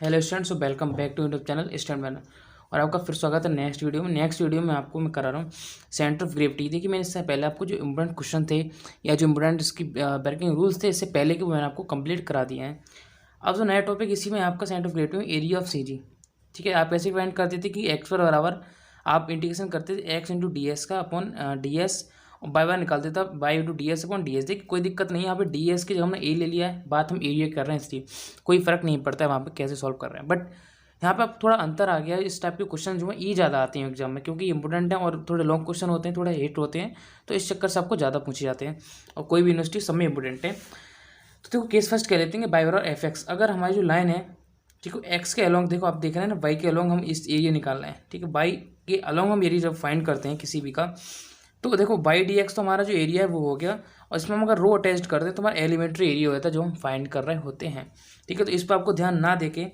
Hello students, welcome back to YouTube channel Stand Banner. और आपका फिर स्वागत है नेक्स्ट वीडियो में आपको मैं करा रहा हूँ सेंटर ऑफ ग्रेविटी। देखिए, मैंने इससे पहले आपको जो इम्पोर्टेंट क्वेश्चन थे या जो इम्पोर्टेंट इसकी वर्किंग रूल्स थे इससे पहले के मैंने आपको कंप्लीट करा दिए हैं। अब जो नया टॉपिक इसी में आपका सेंटर ऑफ ग्रेविटी में एरिया ऑफ सी जी। ठीक है, आप ऐसे फाइंड करते थे कि एक्स पर बराबर आप इंटीग्रेशन करते थे एक्स इंटू डी एस का अपॉन डी एस और बाय बाय निकालते था by into D S upon D S. देखिए कोई दिक्कत नहीं है, यहाँ पे डी एस की जब हमने ए ले लिया है, बात हम एरिया कर रहे हैं इसलिए कोई फर्क नहीं पड़ता है वहाँ पे कैसे सॉल्व कर रहे हैं। बट यहाँ पे अब थोड़ा अंतर आ गया है, इस टाइप के क्वेश्चन जो है ई ज़्यादा आते हैं एग्जाम में क्योंकि इंपॉर्टेंट हैं और थोड़े लॉन्ग क्वेश्चन होते हैं, थोड़े हिट होते हैं, तो इस चक्कर से आपको ज़्यादा पूछे जाते हैं और कोई भी यूनिवर्सिटी सब में इंपॉर्टेंट है। तो देखो केस फर्स्ट कह लेते हैं बाई बराबर एफ एक्स। अगर हमारी जो लाइन है, ठीक है, एक्स के अलॉन्ग, देखो आप देख रहे हैं ना, वाई के अलॉन्ग हम इस एरिया निकाल रहे हैं। ठीक है, वाई के अलॉन्ग हम एरिया जब फाइंड करते हैं किसी भी का, तो देखो बाई डी एक्स तो हमारा जो एरिया है वो हो गया, और इसमें हम अगर रो अटैच करते हैं तो हमारा एलिमेंट्री एरिया होता है जो हम फाइंड कर रहे होते हैं। ठीक है, तो इस पर आपको ध्यान ना देके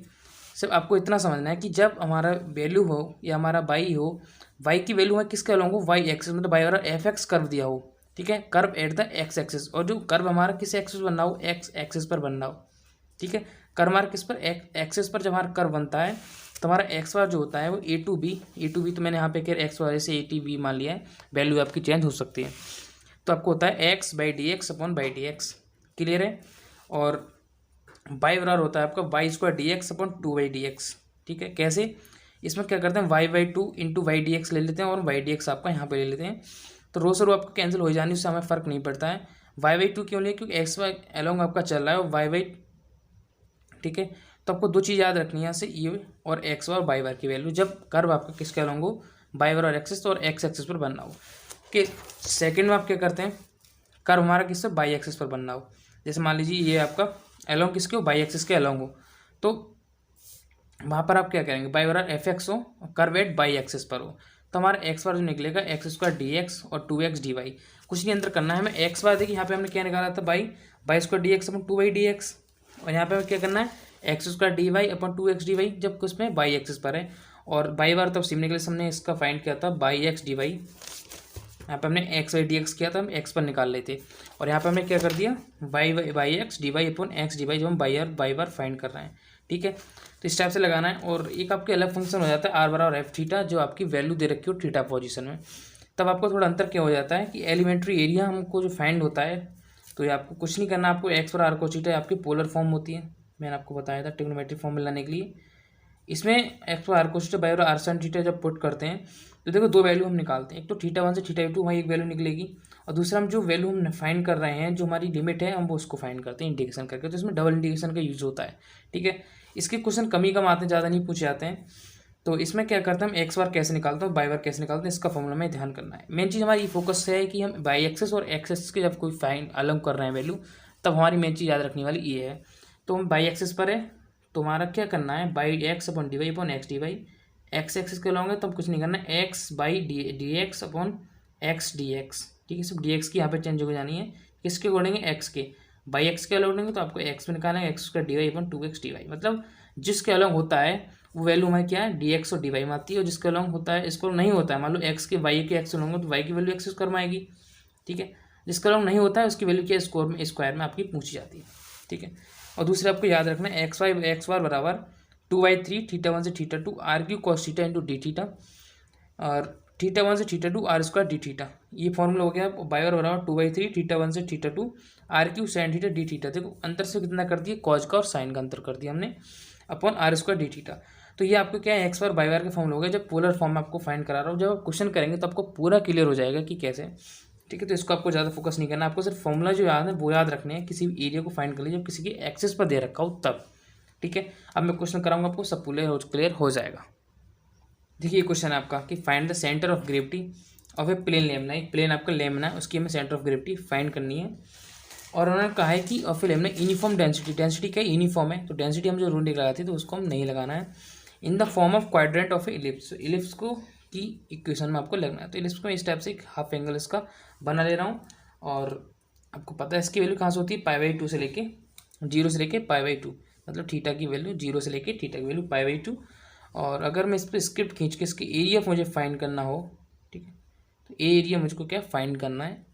सिर्फ आपको इतना समझना है कि जब हमारा वैल्यू हो या हमारा वाई हो, वाई की वैल्यू है किसके अलॉन्ग हो, वाई एक्सिस, मतलब वाई वाला एफ एक्स कर्व दिया हो। ठीक है, curve at the x axis, और जो कर्व हमारा किस एक्सिस बनना हो, एक्स एक्सिस पर बनना हो। ठीक है, कर्व हमारा किस पर, एक्सिस पर जब हमारा कर्व बनता है तो हमारा एक्स वार जो होता है वो ए टू बी, तो मैंने यहाँ पे क्या एक्स वाले से ए टी बी मान लिया है, वैल्यू आपकी चेंज हो सकती है। तो आपको होता है X by D X upon Y D X. Clear है। और बाई बराबर होता है आपका Y square D X upon two Y D X. ठीक है, कैसे, इसमें क्या करते हैं Y by two into Y D X ले लेते हैं और वाई डी एक्स आपका यहाँ पे ले लेते हैं, तो रो से रो आपको कैंसिल हो जानी, उससे हमें फ़र्क नहीं पड़ता है। वाई बाई टू क्यों लिए, क्योंकि एक्स वाई एलोंग आपका चल रहा है और वाई बाई, ठीक है, तो आपको दो चीज़ याद रखनी है यहाँ से, ये और एक्स बार बाई बार की वैल्यू जब कर्व आपका किसके अलॉन्ग हो, बाई बार और एक्सिस, तो और एक्स एक्सिस पर बनना हो। कि सेकंड में आप क्या करते हैं, कर्व हमारा किससे बाई एक्सिस पर बनना हो। जैसे मान लीजिए ये आपका अलॉन्ग किसके हो, बाई एक्सिस के अलॉन्ग हो, तो वहाँ पर आप क्या करेंगे, बाई बार एफ एक्स हो, कर्व एट बाई एक्सिस पर हो, तो हमारा एक्स बार जो निकलेगा एक्स स्क्वायर डी एक्स और टू एक्स डी वाई। कुछ नहीं अंदर करना है हमें, एक्स बार देखिए यहाँ पे हमने क्या निकाला था, Y Y square D X upon two Y D X, और यहाँ पे हमें क्या करना है X square D Y upon two X D Y, जब उसमें बाई एक्सिस पर है। और बाई बार तब सिमने के लिए हमने इसका फाइंड किया था बाई एक्स डी वाई, यहाँ पे हमने एक्स वाई डी एक्स किया था, हम एक्स पर निकाल लेते, और यहाँ पे हमने क्या कर दिया Y Y X D Y upon X D Y, जो हम बाई बार फाइंड कर रहे हैं। ठीक है, तो इस टाइप से लगाना है। और एक आपके अलग फंक्शन हो जाता है आर बराबर एफ थीटा, जो आपकी वैल्यू दे रखी हो थीटा पोजीशन में, तब आपको थोड़ा अंतर क्या हो जाता है कि एलिमेंट्री एरिया हमको जो फाइंड होता है, तो ये आपको कुछ नहीं करना, आपको एक्स पर आर को थीटा आपकी पोलर फॉर्म होती है, मैंने आपको बताया था ट्रिग्नोमेट्रिक फॉर्म में लाने के लिए। इसमें एक्स पर आर को थीटा बाई और आर साइन थीटा जब पुट करते हैं तो देखो दो वैल्यू हम निकालते हैं, एक तो थीटा वन से थीटा टू वहाँ एक वैल्यू निकलेगी, और दूसरा हम जो वैल्यू हम फाइंड कर रहे हैं, जो हमारी लिमिट है, हम वो उसको फाइंड करते हैं इंटीग्रेशन करके, तो इसमें डबल इंटीग्रेशन का यूज होता है। ठीक है, इसके क्वेश्चन कम ही कम आते हैं, ज़्यादा नहीं पूछे जाते हैं। तो इसमें क्या करते हैं हम एक्स बार कैसे निकालते हैं, बाई बार कैसे निकालते हैं, इसका फॉर्मूला में ध्यान करना है। मेन चीज़ हमारी फोकस है कि हम बाई एक्सेस और एक्सेस के जब कोई फाइंड अलग कर रहे हैं वैल्यू, तब हमारी मेन चीज़ याद रखने वाली ये है। तो हम बाई एक्सेस पर है, तो हमारा क्या करना है Y X upon D Y upon X D Y, X axis के लॉन्ग है तो हम कुछ नहीं करना है, X by D X upon X D X. ठीक है, सिर्फ डी एक्स की यहाँ पे चेंज हो जानी है, किसके अकॉर्डिंग है, एक्स के, बाई एक्स के अलॉन्ग है तो आपको एक्स में निकालना है एक्स का D Y upon two X D Y, मतलब जिसके अलॉन्ग होता है वो वैल्यू हमारी क्या है डी एक्स और डी वाई में आती है, और जिसके अलॉन्ग होता है इसको नहीं होता है, मान लो एक्स के वाई के एक्स अलॉन्ग हो तो वाई की वैल्यू एक्स स्क्वायर में आएगी। ठीक है, जिसका अलॉन्ग नहीं होता है उसकी वैल्यू क्या स्क्वायर में आपकी पूछी जाती है। ठीक है, और दूसरे आपको याद रखना है एक्स बार बराबर two by three theta one से theta two R Q cos theta into D theta, और थीटा वन से theta two R square D theta, ये फॉर्मूला हो गया बाई बार बराबर two by three theta one से theta two R Q sine theta D theta. देखो अंतर से कितना कर दिया, कॉज का और साइन का अंतर कर दिया हमने, upon are square D theta. तो ये आपको क्या है एक्स बार बाई बार का फॉर्मूला हो गया, जब पोलर फॉर्म में आपको फाइंड करा रहा हूँ, जब आप क्वेश्चन करेंगे तो आपको पूरा क्लियर हो जाएगा कि कैसे। ठीक है, तो इसको आपको ज़्यादा फोकस नहीं करना, आपको सिर्फ फॉर्मूला जो याद है वो याद रखने हैं, किसी भी एरिया को फाइंड कर लीजिए जब किसी की एक्सेस पर दे रखा हो तब। ठीक है, अब मैं क्वेश्चन कराऊंगा आपको, सब क्लियर हो जाएगा। देखिए ये क्वेश्चन है आपका कि find the centre of gravity of a plane lamina, एक प्लेन आपका लेमना है, उसकी हमें सेंटर ऑफ ग्रेविटी फाइंड करनी है। और उन्होंने कहा है कि of A Lemna uniform density, density क्या यूनिफॉर्म है, तो डेंसिटी हम जो रूल लगाई थी तो उसको हम नहीं लगाना है, in the form of quadrant of A ellipse, ellipse को की इक्वेशन में आपको लगना है। तो इलिप्स को मैं इस टाइप से एक हाफ एंगल इसका बना ले रहा हूँ, और आपको पता है इसकी वैल्यू कहाँ से होती है, पाई बाई टू से लेके जीरो से लेके पाई बाई टू, मतलब थीटा की वैल्यू जीरो से लेके थीटा की वैल्यू पाई बाई टू। और अगर मैं इस पर स्क्रिप्ट खींच के इसके एरिया मुझे फाइंड करना हो, ठीक है, तो एरिया मुझको क्या फाइंड करना है,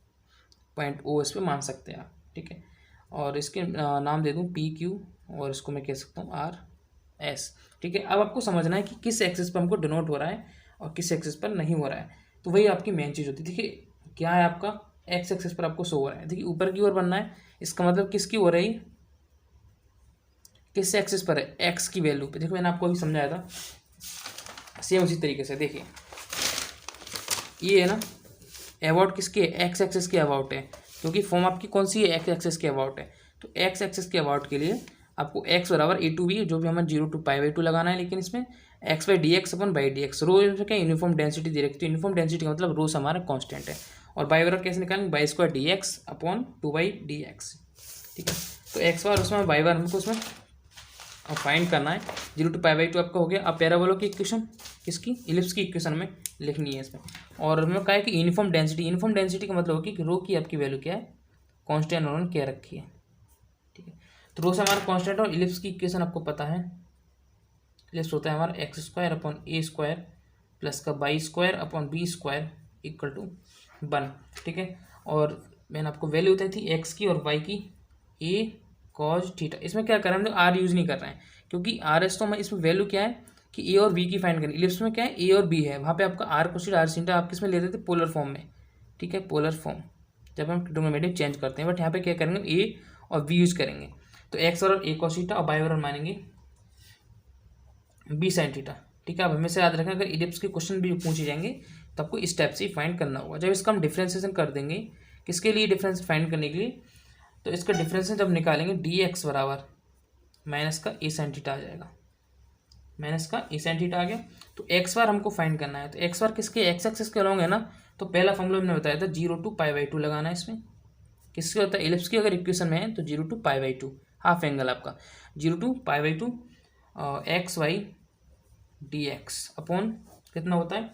पॉइंट ओ इस पर मान सकते हैं आप। ठीक है, और इसके नाम दे दूँ पी क्यू, और इसको मैं कह सकता हूँ आर, एस। ठीक है, अब आपको समझना है कि किस एक्सिस पर हमको डिनोट हो रहा है और किस एक्सिस पर नहीं हो रहा है, तो वही आपकी मेन चीज़ होती है। देखिए क्या है आपका एक्स एक्सिस पर आपको शो हो रहा है, देखिए ऊपर की ओर बनना है, इसका मतलब किसकी हो रही, किस एक्सिस पर है, एक्स की वैल्यू पे। देखो मैंने आपको अभी समझाया था, सेम उसी तरीके से देखिए ये है ना, अबाउट किसके, एक्स एक्सिस के अबाउट है, क्योंकि फॉर्म आपकी कौन सी है, एक्स एक्सिस के अबाउट है। तो एक्स एक्सिस के अबाउट के लिए आपको एक्स बराबर ए टू बी, जो भी हमें 0 to π/2 लगाना है, लेकिन इसमें एक्स बाई डी एक्स अपन बाई डी एक्स, रो क्या यूनिफॉर्म डेंसिटी दे रखी है, तो यूनिफॉर्म डेंसिटी का मतलब रो से हमारा कॉन्स्टेंट है, और बाई बराबर कैसे निकालेंगे, by square D X upon 2/dx। ठीक है, तो एक्स बार उसमें बाई बार हमको उसमें फाइंड करना है, 0 to π/2 आपका हो गया। अब पैराबोला की इक्वेशन किसकी, इलिप्स की इक्वेशन में लिखनी है इसमें, और हमें कहा है कि यूनिफॉर्म डेंसिटी, यूनिफॉर्म डेंसिटी का मतलब होगी कि रो की आपकी वैल्यू क्या है, कांस्टेंट उन्होंने क्या रखी है। ठीक है, तो रो से हमारा कांस्टेंट, और इलिप्स की इक्वेशन आपको पता है, इलिप्स होता है हमारा X square upon A square plus का Y square upon B square equal to 1। ठीक है, और मैंने आपको वैल्यू बताई थी एक्स की और वाई की, ए कॉज थीटा। इसमें क्या कर रहे हैं, हम लोग आर यूज़ नहीं कर रहे हैं, क्योंकि आर एस तो हमें इसमें वैल्यू क्या है कि ए और बी की फाइंड करनी, इलिप्स में क्या है ए और बी है, वहाँ पे आपका R cos theta R sin आप किस में लेते थे, पोलर फॉर्म में। ठीक है, पोलर फॉर्म जब हम ट्रिग्नोमेट्री चेंज करते हैं, बट यहाँ पे क्या करेंगे, ए और बी यूज़ करेंगे, तो एक्स और ए कॉस थीटा और बाई बराबर मानेंगे बी sin थीटा। ठीक है, अब हमेशा याद रखें, अगर इलिप्स के क्वेश्चन भी पूछे जाएंगे तो आपको इस टाइप से ही फाइंड करना होगा। जब इसका हम डिफ्रेंसिएशन कर देंगे, किसके लिए डिफरेंस फाइंड करने के लिए, तो इसका डिफरेंस जब निकालेंगे डी एक्स बराबर माइनस का ए sin थीटा आ जाएगा, माइनस का ए sin थीटा आ गया। तो एक्स बार हमको फाइंड करना है, तो एक्स बार किसके, एक्स एक्सिस के अलॉन्ग है ना, तो पहला फॉर्मूला हमने बताया था 0 to π/2 लगाना है इसमें, किसके होता है, इलिप्स की अगर इक्वेशन में है तो 0 to π/2 हाफ एंगल आपका 0 to π/2 X Y D X upon कितना होता है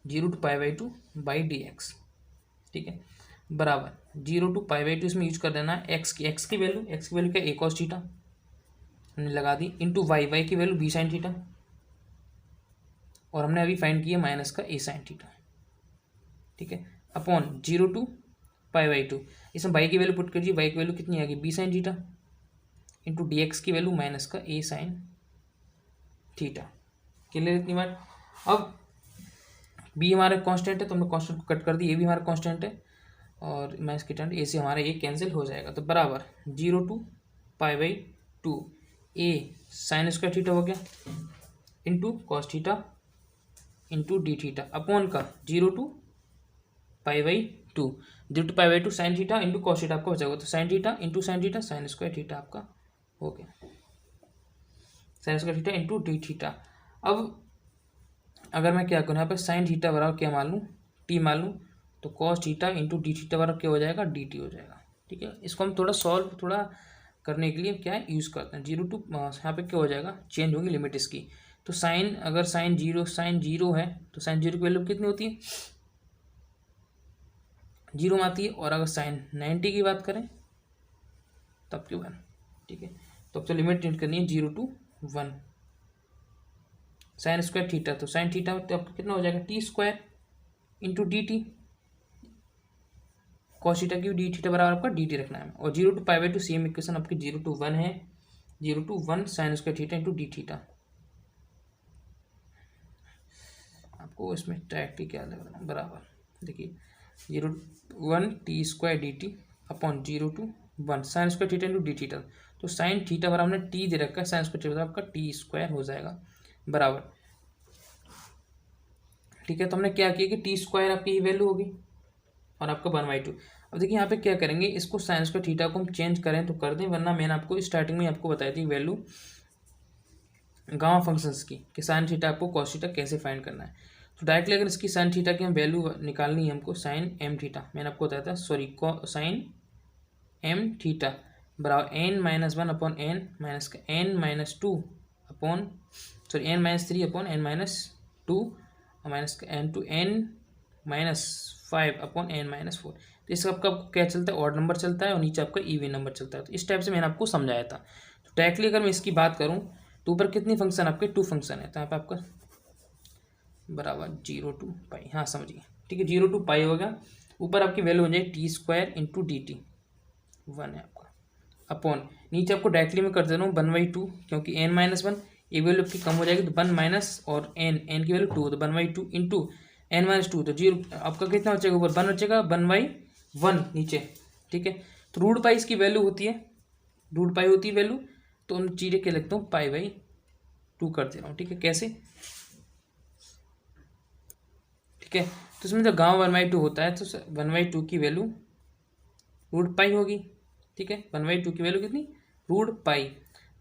0 to π/2 बाई डी एक्स। ठीक है, बराबर 0 to π/2 इसमें यूज कर देना है, एक्स की वैल्यू क्या, ए कॉस थीटा हमने लगा दी, इंटू वाई की वैल्यू बी sin थीटा, और हमने अभी फाइंड किया माइनस का ए sin थीटा। ठीक है, अपॉन 0 to π/2, इसमें वाई की वैल्यू पुट कीजिए, वाई की वैल्यू कितनी आ गई B sin theta, into D X की वैल्यू माइनस का ए sin थीटा। क्लियर इतनी बार। अब बी हमारा कांस्टेंट है, तो हमने कांस्टेंट को कट कर दी, ए भी हमारा कांस्टेंट है, और माइनस की टेंट ए से हमारा ए कैंसिल हो जाएगा, तो बराबर 0 to π/2 A sine square theta हो गया, into cos theta into D theta upon का 0 to π/2, 0 to π/2 sine theta into cos theta आपका बचा, तो sine theta into sine theta sine square theta आपका हो गया, sine square theta into D theta. अब अगर मैं क्या करूँ यहाँ पे साइन थीटा बराबर क्या मान लूँ, टी मान लूँ, तो cos theta into D theta बराबर क्या हो जाएगा, डी टी हो जाएगा। ठीक है, इसको हम थोड़ा सॉल्व थोड़ा करने के लिए क्या है यूज़ करते हैं, 0 to यहाँ पे क्या हो जाएगा, चेंज होगी लिमिट इसकी, तो साइन अगर साइन जीरो है, तो साइन जीरो की वैल्यू कितनी होती है, 0 में आती है, और अगर साइन 90 की बात करें तब क्यों 1। ठीक है, तो अब तो लिमिट चेंज करनी है 0 to 1, साइन स्क्वायर थीटा, तो साइन थीटा तो आपका कितना हो जाएगा, T square into D T, cos theta की डी थीटा बराबर आपका डी टी रखना है, और 0 to π/2 सेम इक्वेशन आपकी 0 to 1 है, 0 to 1 sign square theta into D theta. आपको इसमें डायरेक्टली क्या लग रहा है, बराबर देखिए 0 to 1 T square D T upon 0 to 1 sign square theta into D theta, तो साइन थीटा बराबर हमने टी दे रखा है, साइन स्क्वायर थीटा आपका टी स्क्वायर हो जाएगा बराबर। ठीक है, तो हमने क्या किया कि टी स्क्वायर आपकी ये वैल्यू होगी, और आपका 1/2। अब देखिए यहाँ पे क्या करेंगे, इसको साइन स्क्वायर थीटा को हम चेंज करें तो कर दें, वरना मैंने आपको स्टार्टिंग में आपको बताई थी वैल्यू गामा फंक्शंस की, कि साइन थीटा आपको कॉस थीटा कैसे फाइंड करना है। तो डायरेक्टली अगर इसकी साइन थीटा की हम वैल्यू निकालनी है हमको, साइन एम थीटा मैंने आपको बताया था, सॉरी साइन एम थीटा बराबर n-1 अपॉन एन माइनस का n-2 upon sorry n-3 upon n-2 minus का n/-5 अपॉन n-4। तो इसका आपका क्या चलता है, ऑड नंबर चलता है, और नीचे आपका इवन नंबर चलता है। तो इस टाइप से मैंने आपको समझाया था। तो डायरेक्टली अगर मैं इसकी बात करूँ तो ऊपर कितनी फंक्शन आपके 2 फंक्शन है, तो यहाँ पर आपका बराबर 0 to π, हाँ समझिए। ठीक है, 0 to π हो गया, ऊपर आपकी वैल्यू हो जाएगी T square into D T 1 है आपका। अपॉन नीचे आपको डायरेक्टली मैं कर दे रहा हूँ 1/2, क्योंकि n-1 ये वैल्यू आपकी कम हो जाएगी तो 1 माइनस और n की वैल्यू 2 तो 1/2 इंटू n-2 तो 0 आपका कितना बचेगा ऊपर 1 बचेगा 1/1 नीचे। ठीक है, तो रूट पाई इसकी वैल्यू होती है, रूट पाई होती है वैल्यू, तो हम चीज़ें क्या लिखता हूँ π/2 कर दे रहा हूँ। ठीक है, कैसे? ठीक है, तो इसमें जब गाँव 1/2 होता है तो 1/2 की वैल्यू रूट पाई होगी। ठीक है, 1/2 की वैल्यू कितनी? Root pi.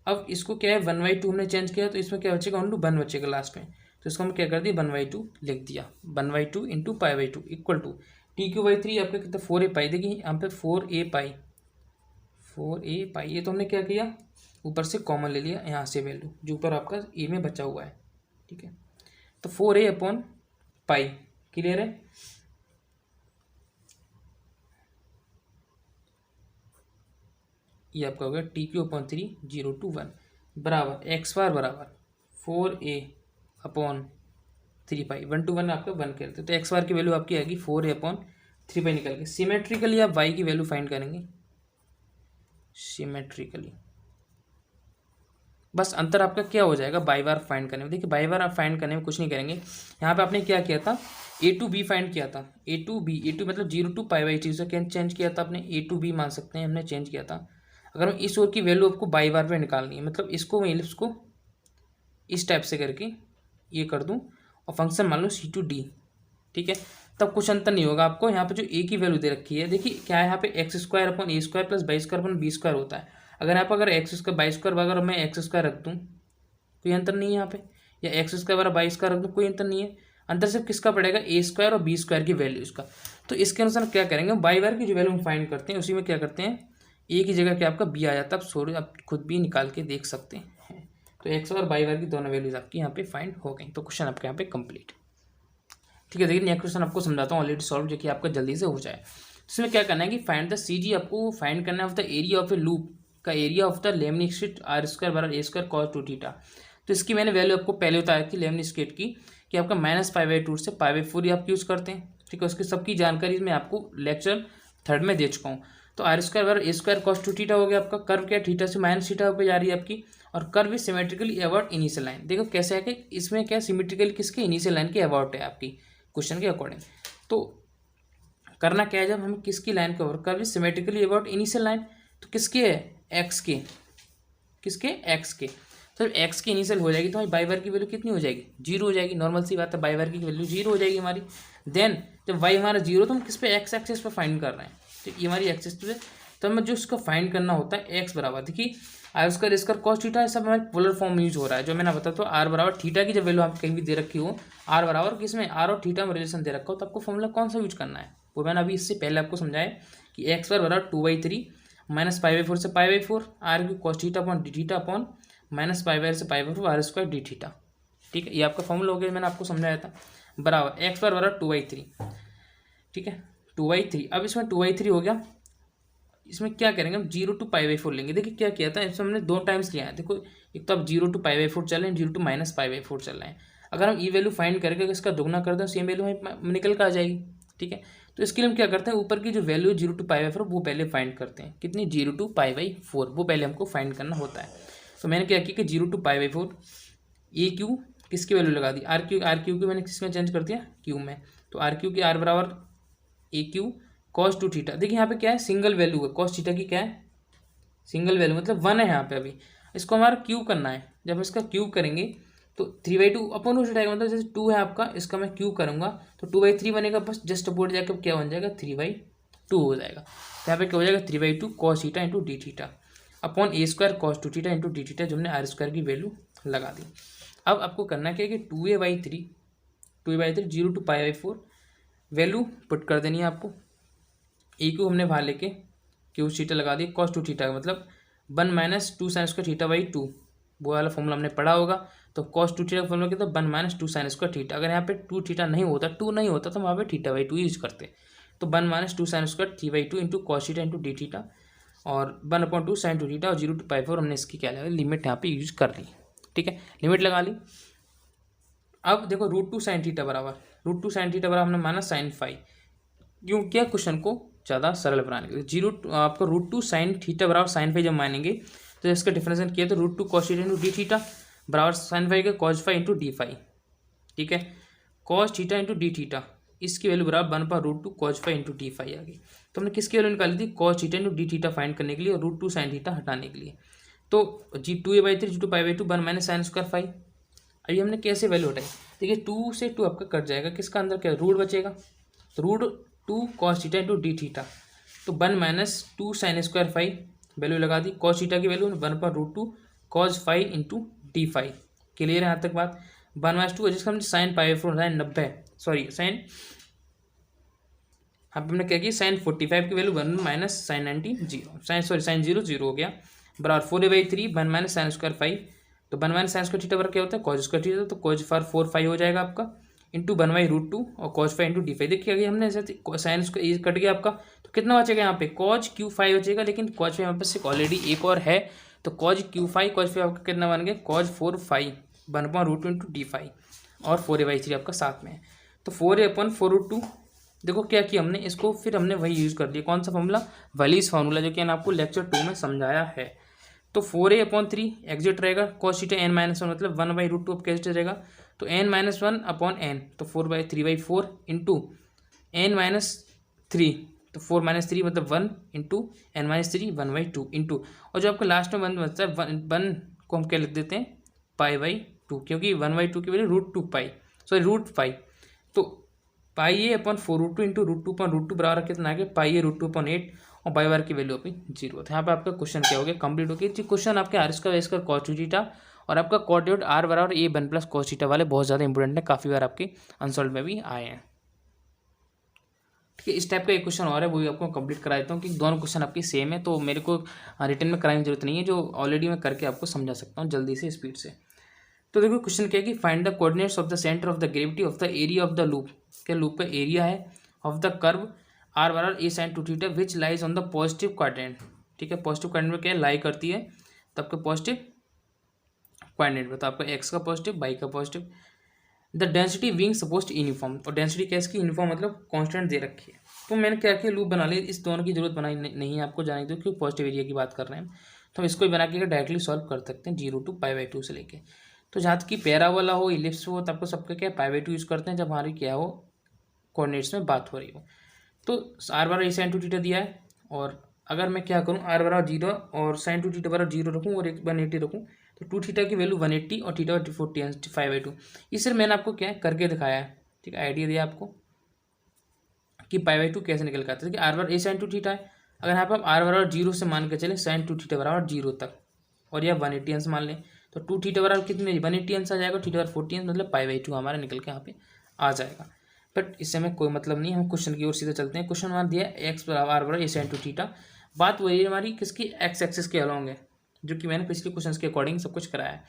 अब इसको क्या है 1/2 हमने चेंज किया तो इसमें क्या बचेगा ओनली 1 बचेगा लास्ट में, तो इसको हम क्या कर दिया 1/2 लिख दिया। 1/2 इंटू π/2 इक्वल टू t³ आपका कितना 4a पाई। देखिए यहाँ पे 4a पाई ये तो हमने क्या किया ऊपर से कॉमन ले लिया यहाँ से वैल्यू जो ऊपर आपका ए में बचा हुआ है। ठीक है, तो 4a/π क्लियर है। ये आपका हो गया TQ/3 0 to 1 बराबर x बार बराबर 4a/3π 1 to 1 आपका 1 करते तो x बार की वैल्यू आपकी आएगी 4a/3π निकल के। सिमेट्रिकली आप y की वैल्यू फाइंड करेंगे, सिमेट्रिकली बस अंतर आपका क्या हो जाएगा बाई बार फाइंड करने में। देखिए बाई बार आप फाइंड करने में कुछ नहीं करेंगे, यहाँ पे आपने क्या किया था a to b फाइंड किया था, a to b मतलब 0 to π/3 से क्या चेंज किया था आपने a to b मान सकते हैं हमने चेंज किया था। अगर हम इस ओर की वैल्यू आपको बाई बार पे निकालनी है मतलब इसको मैं एलिप्स को इस टाइप से करके ये कर दूं और फंक्शन मान लो c/d। ठीक है, तब कुछ अंतर नहीं होगा आपको। यहाँ पे जो a की वैल्यू दे रखी है देखिए क्या है यहाँ पे x² upon a² plus y² upon b² होता है। अगर यहाँ पर अगर x² y² अगर मैं x² रख दूँ कोई अंतर नहीं है यहाँ पे, या x² बराबर y² रख दूँ कोई अंतर नहीं है। अंतर सिर्फ किसका पड़ेगा a² और b² की वैल्यू इसका। तो इसके अनुसार क्या करेंगे बाई बार की जो वैल्यू हम फाइंड करते हैं उसी में क्या करते हैं ए की जगह क्या आपका बी आ जाता है। आप सॉरी आप खुद भी निकाल के देख सकते हैं। तो एक्स और बाई बार की दोनों वैल्यूज आपकी यहाँ पे फाइंड हो गई। तो क्वेश्चन आपके यहाँ पे कंप्लीट। ठीक है, देखिए नेक्स्ट क्वेश्चन आपको समझाता हूँ ऑलरेडी सॉल्व जो कि आपका जल्दी से हो जाए। इसमें क्या करना है कि फाइंड द CG आपको फाइंड करना है of the area of A loop का area of the lemniscate r² बराबर a² cos 2θ। तो इसकी मैंने वैल्यू आपको पहले बताया थी लेमनिस्केट की कि आपका -π/2 से π/4 आप यूज़ करते हैं। ठीक है, उसकी सबकी जानकारी मैं आपको लेक्चर 3 में दे चुका हूँ। तो r² बराबर a² cos 2θ हो गया आपका। कर्व क्या थीटा से -θ पे जा रही है आपकी, और curve is symmetrically about initial line. देखो कैसे है कि इसमें क्या सिमेट्रिकली किसके इनिशियल लाइन के अबाउट है आपकी क्वेश्चन के अकॉर्डिंग। तो करना क्या है जब हमें किसकी line cover curve is symmetrically about initial line तो किसके है एक्स के, किसके एक्स के। तो जब एक्स की इनिशियल हो जाएगी तो हमारी बाई बार की वैल्यू कितनी हो जाएगी 0 हो जाएगी। नॉर्मल सी बात है बाई बार की वैल्यू 0 हो जाएगी हमारी। देन जब वाई हमारा 0 तो हम किस पे एक्स एक्सिस पे फाइंड कर रहे हैं, तो ये हमारी एक्सिस पे। तो हमें जो इसको फाइंड करना होता है एक्स बराबर देखिए r² cos थीटा सब हमारे पोलर फॉर्म यूज हो रहा है। जो मैंने बताया तो r बराबर थीटा की जब वैल्यू आप कहीं भी दे रखी हो r बराबर किसमें r और थीटा में रिलेशन दे रखा हो तो आपको फॉर्मूला कौन सा यूज करना है वो मैंने अभी इससे पहले आपको समझाया कि x बराबर 2/3 -π/4 से π/4 r³ cos theta upon d theta upon -π/4 से π/4 r² d थीटा। ठीक है, ये आपका फॉर्मूला हो गया मैंने आपको समझाया था बराबर x बराबर 2/3। ठीक है 2/3। अब इसमें 2/3 हो गया, इसमें क्या करेंगे हम 0 to π/4 लेंगे। देखिए क्या किया था इसमें हमने 2 टाइम्स लिया है। देखो एक तो अब 0 to π/4 चल रहे हैं 0 to -π/4 चल रहे हैं। अगर हम ये वैल्यू फाइंड करके इसका दुगना कर दें सेम वैल्यू हमें निकल कर आ जाएगी। ठीक है, तो इसके लिए हम क्या करते हैं ऊपर की जो वैल्यू 0 to π/4 वो पहले फाइंड करते हैं। कितनी 0 to π/4 वो पहले हमको फाइंड करना होता है। तो मैंने क्या किया कि 0 to π/4 AQ किसकी वैल्यू लगा दी RQ की मैंने किसमें चेंज कर दिया क्यू में। तो RQ की R बराबर AQ cos 2θ। देखिए यहाँ पे क्या है सिंगल वैल्यू है cos थीटा की क्या है सिंगल वैल्यू मतलब 1 है यहाँ पे। अभी इसको हमारा क्यूब करना है, जब हम इसका क्यूब करेंगे तो 3/2 अपॉन रूट आएगा मतलब जैसे 2 है आपका इसका मैं क्यूब करूँगा तो 2/3 बनेगा बस जस्ट अपोर्ट जाकर क्या बन जाएगा 3/2 हो जाएगा। तो यहाँ पे क्या हो जाएगा 3/2 cos theta into D theta upon a² cos 2θ into D theta जो हमने r² की वैल्यू लगा दी। अब आपको करना क्या है कि 2a/3 0 to π/4 वैल्यू पुट कर देनी है आपको। AQ हमने बाहर लेके क्यू थीटा लगा दी cos 2θ का मतलब 1 - 2 sin² θ/2 वो वाला फॉर्मूला हमने पढ़ा होगा। तो cos 2θ का फॉर्मूला कितना 1 - 2 sin² θ। अगर यहाँ पे 2θ नहीं होता 2 नहीं होता तो वहाँ पे θ/2 यूज करते। तो 1 - 2 sin² θ/2 into cos theta into D theta और 1/2 sin 2θ और 0 to π/4 हमने इसकी क्या लगा लिमिट यहाँ पे यूज कर ली। ठीक है, लिमिट लगा ली। अब देखो √2 sin θ बराबर √2 sin θ बराबर हमने माना sin φ। क्यों किया क्वेश्चन को ज़्यादा सरल बनाने के लिए। जीरो आपका √2 साइन थीटा बराबर साइन फाई जब मानेंगे तो इसका डिफरेंशिएट किया तो √2 cos theta into D theta बराबर साइन फाई का cos phi into D phi. ठीक है, cos theta into D theta इसकी वैल्यू बराबर 1/√2 cos phi into D phi आ गई। तो हमने किसकी वैल्यू निकाली थी, cos theta into D theta find करने के लिए और √2 साइन थीटा हटाने के लिए। तो g2a/3 g2 1 minus sign square phi. अभी हमने कैसे वैल्यू हटाई, देखिए 2 से 2 आपका कट जाएगा, किसका अंदर क्या रूट बचेगा, तो √2 cos theta into D theta, तो 1 minus 2 sine square phi value लगा दी, कॉस थीटा की value 1/√2 cos phi into D phi. Clear है यहाँ तक बात। 1 माइनस 2 जिसका हमने साइन पाई 90 सॉरी साइन यहाँ पे हमने क्या किया साइन 45 की वैल्यू 1 माइनस साइन 90 0 साइन 0 हो गया बराबर 4a/3 1 minus sine square five. तो 1 माइनस साइन स्क्वायर थीटा बराबर क्या होता है कॉस स्क्वायर थीटा, तो कॉस फार 4 फाइव हो जाएगा आपका इंटू 1/√2 और cos five into D five. देखिए अगर हमने ऐसे साइन स्क्वायर कट गया आपका, तो कितना बचेगा यहाँ पे कॉज क्यू फाइव बचेगा, लेकिन कॉज फाइव यहाँ पे सिर्फ ऑलरेडी एक और है, तो cause Q five cause five आपका कितना बन गया cause 4 five 1/√2 into D five और 4a/3 आपका साथ में है। तो 4a/4√2 देखो क्या किया हमने इसको, फिर हमने वही यूज़ कर दिया, कौन सा फॉर्मूला वलीज फार्मूला, जो कि मैंने आपको लेक्चर 2 में समझाया है। तो 4a/3 एग्जिट रहेगा कॉस थीटा n-1 मतलब 1/√2 अब कैसे रहेगा, तो n-1/n तो 4/3/4 इंटू n-3 तो 4-3 मतलब 1 इंटू n-3 1/2 इंटू, और जो आपका लास्ट में 1 बचता है 1 को हम क्या लिख देते हैं पाई/2, क्योंकि 1/2 की वैल्यू √2 पाई √5, तो πa/4√2 इंटू √2/√2 बराबर कितना आ गया πa√2/8 और बाई बार की वैल्यू अभी 0। तो यहाँ पे आपका क्वेश्चन क्या हो गया कंप्लीट हो गया जी। क्वेश्चन आपके r square y square cos theta और आपका कॉट आर बराबर a 1 प्लस कॉस थीटा वाले बहुत ज़्यादा इंपॉर्टेंट है, काफ़ी बार आपके अनसॉल्व में भी आए हैं। ठीक है, इस टाइप का एक क्वेश्चन और है वो भी आपको कंप्लीट करा देता हूँ कि दोनों क्वेश्चन आपके सेम है, तो मेरे को रिटर्न में कराने की जरूरत नहीं है, जो ऑलरेडी मैं करके आपको समझा सकता हूँ जल्दी से स्पीड से। तो देखो क्वेश्चन क्या है कि find the coordinates of the centre of the gravity of the area of the loop, क्या लूप का एरिया है ऑफ द कर्व आर बराबर a sin 2 theta which lies on the positive quadrant. ठीक है, positive quadrant में क्या लाई करती है, तो आपका पॉजिटिव क्वाड्रेंट में, तो आपका x का पॉजिटिव y का positive. The density being supposed uniform, और डेंसिटी क्या इसकी यूनिफॉर्म मतलब कांस्टेंट दे रखी है। तो मैंने क्या किया लूप बना लिया, इस दोनों की जरूरत बनाई नहीं है आपको जाने दो क्योंकि पॉजिटिव एरिया की बात कर रहे हैं, तो हम इसको भी बना के डायरेक्टली सॉल्व कर सकते हैं 0 to π/2 से लेके। तो जहाँ तक कि पैराबोला हो इलिप्स हो तो आपको सबका क्या π/2 यूज़ करते हैं जब हमारी क्या हो कोऑर्डिनेट्स में बात हो रही हो। तो आर बराबर a sin 2 थीटा दिया है, और अगर मैं क्या करूँ आर बराबर 0 और sin 2 थीटा बराबर 0 रखूँ और 180 रखूँ, तो 2 थीटा की वैल्यू 180 और थीटा 45/2। ये सिर्फ मैंने आपको क्या करके दिखाया है, ठीक है, आइडिया दिया आपको कि π/2 कैसे निकल कर आता है। आर बराबर a sin 2 थीटा है, अगर यहाँ पर आप आर बराबर 0 से मान के चले sin 2 थीटा बराबर 0 तक, और यह 180 अंश मान लें, तो 2 थीटा बराबर कितने 180 अंश आ जाएगा, थीटा बराबर 40 अंश मतलब π/2 हमारा निकल के यहाँ पे आ जाएगा। बट इससे हमें कोई मतलब नहीं, हम क्वेश्चन की ओर सीधे चलते हैं। क्वेश्चन हमारा दिया है एक्स बराबर आर बराबर a sin 2 थीटा, बात वही हमारी किसकी एक्स एक्सिस के अलॉन्ग है, जो कि मैंने पिछले क्वेश्चन के अकॉर्डिंग सब कुछ कराया है।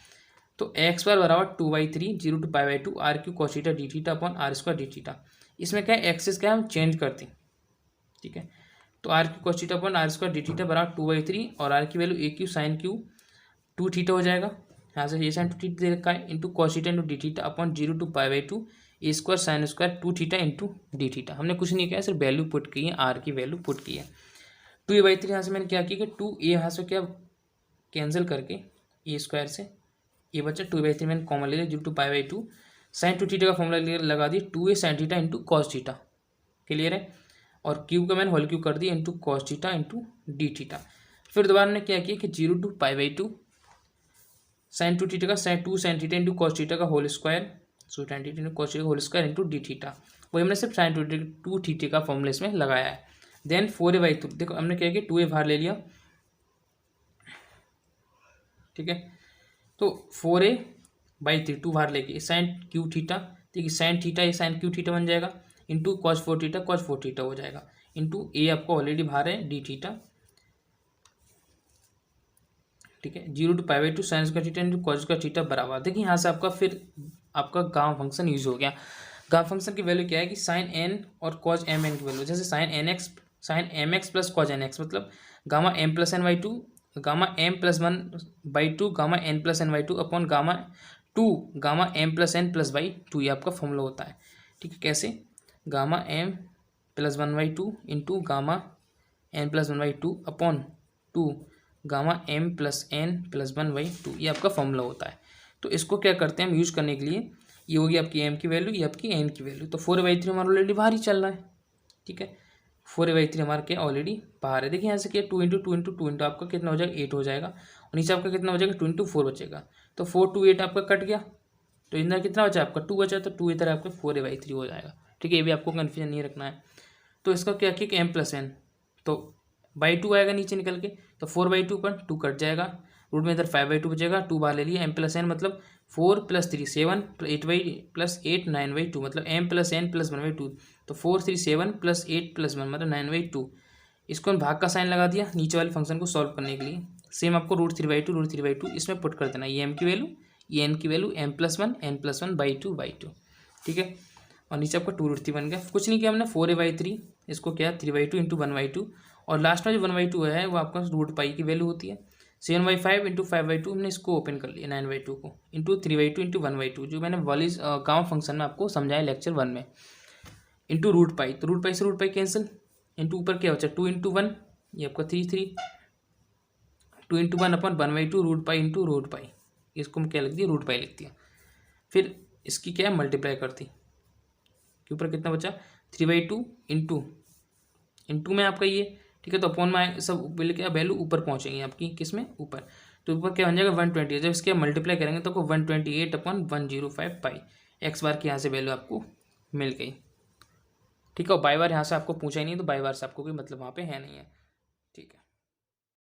तो एक्स बराबर 2/3 0 to π/2 R Q cos theta D theta upon are square D theta. इसमें क्या है एक्सिस क्या है हम चेंज करते हैं, ठीक है, तो r Q cos theta upon are square D theta बराबर 2/3 और आर की value a q sine q 2 theta हो जाएगा, यहाँ से ए साइन 2 थीटा दे रखा है into cos theta into D theta upon 0 to π/2 A square sine square 2 theta into D theta. हमने कुछ नहीं किया, सिर्फ वैल्यू पुट की है, आर की वैल्यू पुट की है। 2a/3 यहाँ से मैंने क्या किया कि 2a यहाँ से क्या कैंसिल करके ए स्क्वायर से ये बच्चा 2a/3 मैंने कॉमन ले लिया 0 to π/2 साइन 2 थीटा का फॉर्मूला लगा दिया 2a sine theta into cos theta. Clear है, और क्यू का मैंने होल क्यू कर दिया into cos theta into D theta. फिर दोबारा मैंने क्या किया कि 0 to π/2 साइन 2 थीटा का sine theta into cos theta का whole square, so tan theta into cos theta whole square into D theta. वही हमने सिर्फ साइन 2 थीटा का फॉर्मूला इसमें लगाया है। देन 4a/2 देखो हमने क्या किया 2a बाहर ले लिया, ठीक है, तो 4a/3 2 बाहर लेके साइन क्यू थीटा, ठीक है, साइन थीटा ये साइन क्यू थीटा बन जाएगा इंटू कॉस 4 थीटा हो जाएगा इंटू ए आपको ऑलरेडी बाहर है डी थीटा, ठीक है, 0 to π/2 sine square theta into cos square theta बराबर। देखिए यहाँ से आपका फिर आपका गामा फंक्शन यूज हो गया। गामा फंक्शन की वैल्यू क्या है कि साइन एन और कॉस एम एन की वैल्यू, जैसे sine M X plus cos N X मतलब gamma M plus N by 2 gamma M plus 1/2 gamma N plus N by 2 upon gamma M plus N plus by 2, ये आपका formula होता है। ठीक है, कैसे gamma M plus 1/2 into gamma n plus 1/2 upon 2 gamma m plus n plus 1/2, ये आपका formula होता है। तो इसको क्या करते हैं हम यूज़ करने के लिए, ये होगी आपकी m की वैल्यू, ये आपकी n की वैल्यू। तो 4/3 हमारा ऑलरेडी बाहर ही चल रहा है, ठीक है। 4/3 हमारा क्या ऑलरेडी बाहर है। देखिए यहाँ से क्या 2 इंटू 2 इंटू 2 इंटू आपका कितना हो जाएगा 8 हो जाएगा, और नीचे आपका कितना हो जाएगा 2 इंटू 4 बचेगा। तो 4 2 8 आपका कट गया, तो इधर कितना बचा आपका 2 बचा, तो 2 इधर आपका 4/3 हो जाएगा, ठीक है। ये भी आपको कन्फ्यूजन नहीं रखना है। तो इसका क्या किया m प्लस n, तो बाई 2 आएगा नीचे निकल के, तो 4/2 पर 2 कट जाएगा, रूट में इधर 5/2 बचेगा, 2 बाहर ले लिया, m प्लस n मतलब 4 प्लस 3 7 8 प्लस 8 9/2 मतलब m प्लस n प्लस 1/2, तो 4 3 7 प्लस 8 प्लस 1 मतलब 9/2। इसको हम भाग का साइन लगा दिया नीचे वाले फंक्शन को सॉल्व करने के लिए। सेम आपको रूट 3/2 इसमें पुट कर देना, ये m की वैल्यू, ये n की value m plus 1 n plus 1/2, ठीक है। और नीचे आपका 2√3 बन गया। कुछ नहीं किया हमने, 4/3 इसको क्या 3/2 इंटू 1/2, और लास्ट में जो 1/2 है वो आपका रूट पाई की वैल्यू होती है। 7/5 इंटू 5/2 हमने इसको ओपन कर लिया 9/2 को, इंटू 3/2 इंटू 1/2 जो मैंने वॉलिस गाँव फंक्शन में आपको समझाया लेक्चर 1 में, इंटू रूट पाई। तो रूट पाई से रूट पाई कैंसिल, इंटू ऊपर क्या बचा 2 इंटू 1, ये आपका 3 2 into 1 upon 1/2 root pi into root pi, इसको हम क्या लिख दिया रूट पाई लिख दिया। फिर इसकी क्या है मल्टीप्लाई करती, के ऊपर कितना बचा 3/2 इंटू में आपका ये, ठीक है। तो अपॉन में सब बिल के वैल्यू ऊपर पहुंचेंगी आपकी, किस में ऊपर, तो ऊपर क्या बन जाएगा 120। जब इसके मल्टीप्लाई करेंगे तो आपको 128/105 पाई एक्स बार की यहाँ से वैल्यू आपको मिल गई, ठीक है। और बाई बार यहाँ से आपको पूछा ही नहीं, तो बाई बार से आपको कोई मतलब वहाँ पे है नहीं है।